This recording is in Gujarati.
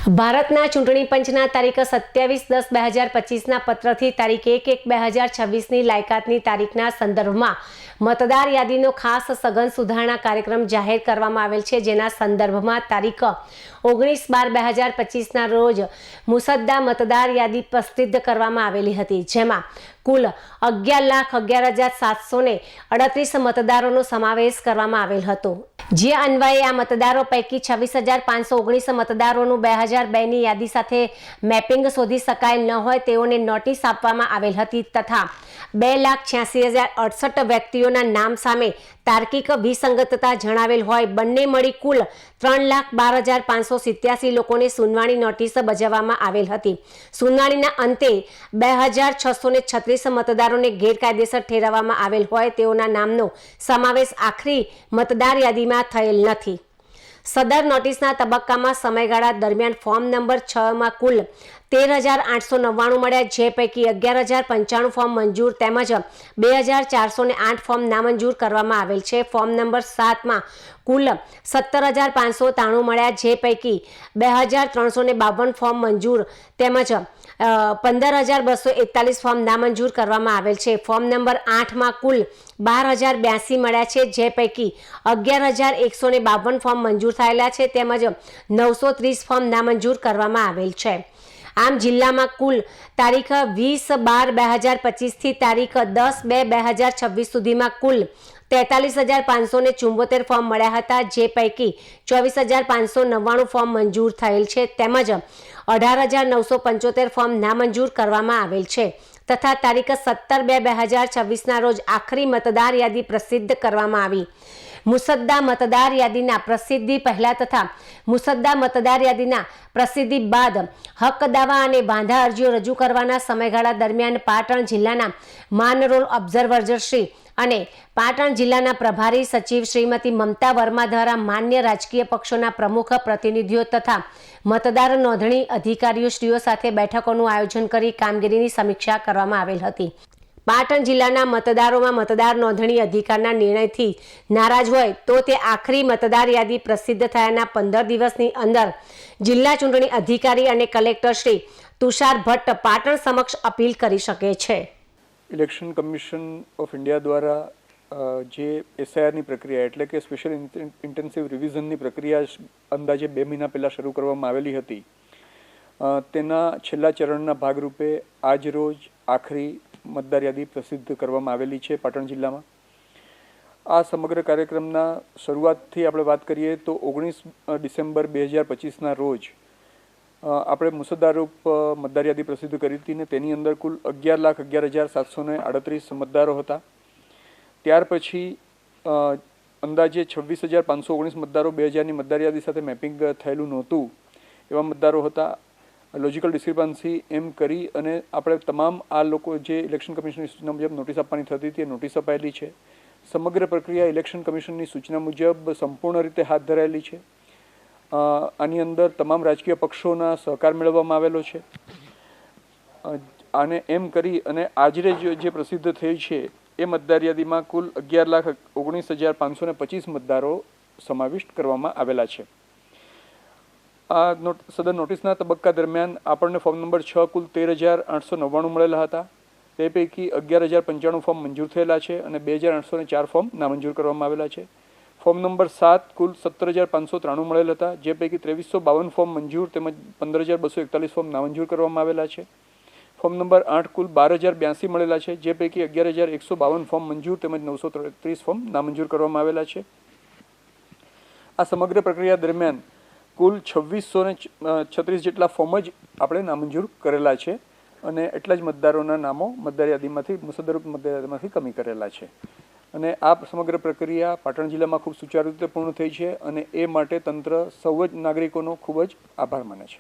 ભારતના ચૂંટણી પંચના તારીખ 27/10/2025ના પત્રથી તારીખ 1/1/2026ની લાયકાતની તારીખના સંદર્ભમાં મતદાર યાદીનો ખાસ સઘન સુધારણા કાર્યક્રમ જાહેર કરવામાં આવેલ છે, જેના સંદર્ભમાં તારીખ 19/12/2025ના રોજ મુસદ્દા મતદાર યાદી પ્રસિદ્ધ કરવામાં આવેલી હતી, જેમાં કુલ 11,11,738 મતદારોનો સમાવેશ કરવામાં આવેલ હતો, જે અન્વયે આ મતદારો પૈકી 26,519 મતદારોનું 2002ની યાદી સાથે મેપિંગ શોધી શકાયેલ ન હોય તેઓને નોટિસ આપવામાં આવેલ હતી તથા 2,86,068 વ્યક્તિઓના નામ સામે તાર્કિક વિસંગતતા જણાવેલ હોય બંને મળી કુલ 3,12,587 લોકોને સુનાવણી નોટિસ બજાવવામાં આવેલ હતી। સુનાવણીના અંતે 2,636 મતદારોને ગેરકાયદેસર ઠેરવવામાં આવેલ હોય તેઓના નામનો સમાવેશ આખરી મતદાર યાદીમાં થયેલ નથી। સદર નોટિસના તબક્કામાં સમયગાળા દરમિયાન ફોર્મ નંબર 6માં કુલ 13,899 મળ્યા, જે પૈકી 11,095 ફોર્મ મંજૂર તેમજ 2,408 ફોર્મ નામંજૂર કરવામાં આવેલ છે। ફોર્મ નંબર 7માં કુલ 17,593 મળ્યા, જે પૈકી 2,352 ફોર્મ મંજૂર તેમજ 15,241 ફોર્મ નામંજૂર કરવામાં આવેલ છે। ફોર્મ નંબર 8માં કુલ 12,082 મળ્યા છે, જે પૈકી 11,152 ફોર્મ મંજૂર થયેલા છે તેમજ 930 ફોર્મ નામંજૂર કરવામાં આવેલ છે। આમ જિલ્લામાં કુલ તારીખ 20/12/2025થી તારીખ 10/2/2026 સુધીમાં કુલ 43,574 ફોર્મ મળ્યા હતા, જે પૈકી 24,599 ફોર્મ મંજૂર થયેલ છે તેમજ 18,975 ફોર્મ નામંજૂર કરવામાં આવેલ છે તથા તારીખ 17/2/2026ના રોજ આખરી મતદાર યાદી પ્રસિદ્ધ કરવામાં આવી। મુસદ્દા મતદાર યાદીના પ્રસિદ્ધિ પહેલા તથા મુસદ્દા મતદાર યાદીના પ્રસિદ્ધિ બાદ હક દાવા અને વાંધા અરજીઓ રજૂ કરવાના સમયગાળા દરમિયાન પાટણ જિલ્લાના માનરોલ ઓબ્ઝર્વર શ્રી અને પાટણ જિલ્લાના પ્રભારી સચિવ શ્રીમતી મમતા વર્મા દ્વારા માન્ય રાજકીય પક્ષોના પ્રમુખ પ્રતિનિધિઓ તથા મતદાર નોંધણી અધિકારીઓ શ્રીઓ સાથે બેઠકોનું આયોજન કરી કામગીરીની સમીક્ષા કરવામાં આવેલ હતી। પાટણ જિલ્લાના મતદારોમાં મતદાર નોંધણી અધિકારના નિર્ણયથી નારાજ હોય તો તે આખરી મતદાર યાદી પ્રસિદ્ધ થયાના 15 દિવસની અંદર જિલ્લા ચૂંટણી અધિકારી અને કલેક્ટર શ્રી તુષાર ભટ્ટ પાટણ સમક્ષ અપીલ કરી શકે છે। ઇલેક્શન કમિશન ઓફ ઇન્ડિયા દ્વારા જે એસઆઈઆરની પ્રક્રિયા એટલે કે સ્પેશિયલ ઇન્ટેન્સિવ રિવિઝનની પ્રક્રિયા અંદાજે 2 મહિના પહેલાં શરૂ કરવામાં આવેલી હતી, તેના છેલ્લા ચરણના ભાગરૂપે આજ રોજ આખરી મતદાર યાદી પ્રસિદ્ધ કરવામાં આવેલી છે પાટણ જિલ્લામાં। આ સમગ્ર કાર્યક્રમના શરૂઆતથી આપણે વાત કરીએ તો 19 ડિસેમ્બર 2025ના રોજ આપણે મુસદ્દારૂપ મતદાર યાદી પ્રસિદ્ધ કરી હતી ને તેની અંદર કુલ 11,11,738 મતદારો હતા। ત્યાર પછી અંદાજે 26,519 મતદારો 2000ની મતદાર યાદી સાથે મેપિંગ થયેલું નહોતું એવા મતદારો હતા। લોજિકલ ડિસ્ક્રિપન્સી એમ કરી અને આપણે તમામ આ લોકો જે ઇલેક્શન કમિશનની સૂચના મુજબ નોટિસ આપવાની થતી હતી એ નોટિસ અપાયેલી છે। સમગ્ર પ્રક્રિયા ઇલેક્શન કમિશનની સૂચના મુજબ સંપૂર્ણ રીતે હાથ ધરાયેલી છે। આની અંદર તમામ રાજકીય પક્ષોના સહકાર મેળવવામાં આવેલો છે અને એમ કરી અને આજરે જે પ્રસિદ્ધ થઈ છે એ મતદાર યાદીમાં કુલ 11,19,525 મતદારો સમાવિષ્ટ કરવામાં આવેલા છે। આ સદર નોટિસના તબક્કા દરમિયાન આપણને ફોર્મ નંબર 6 કુલ 13,899 મળેલા હતા, તે પૈકી 11,095 ફોર્મ મંજૂર થયેલા છે અને 2,804 ફોર્મ નામંજૂર કરવામાં આવેલા છે। ફોર્મ નંબર 7 કુલ 17,593 મળેલ હતા, જે પૈકી 2,352 ફોર્મ મંજૂર તેમજ 15,241 ફોર્મ નામંજૂર કરવામાં આવેલા છે। ફોર્મ નંબર 8 કુલ 12,082 મળેલા છે, જે પૈકી 11,152 ફોર્મ મંજૂર તેમજ 933 ફોર્મ નામંજૂર કરવામાં આવેલા છે। આ સમગ્ર પ્રક્રિયા દરમિયાન કુલ 2,636 જેટલા ફોર્મ જ આપણે નામંજૂર કરેલા છે અને એટલા જ મતદારોના નામો મતદાર યાદીમાંથી મુસદ્દરૂપ મતદાર યાદીમાંથી કમી કરેલા છે અને આ સમગ્ર પ્રક્રિયા પાટણ જિલ્લામાં ખૂબ સુચારુ રીતે પૂર્ણ થઈ છે અને એ માટે તંત્ર સૌ જ નાગરિકોનો ખૂબ જ આભાર માને છે।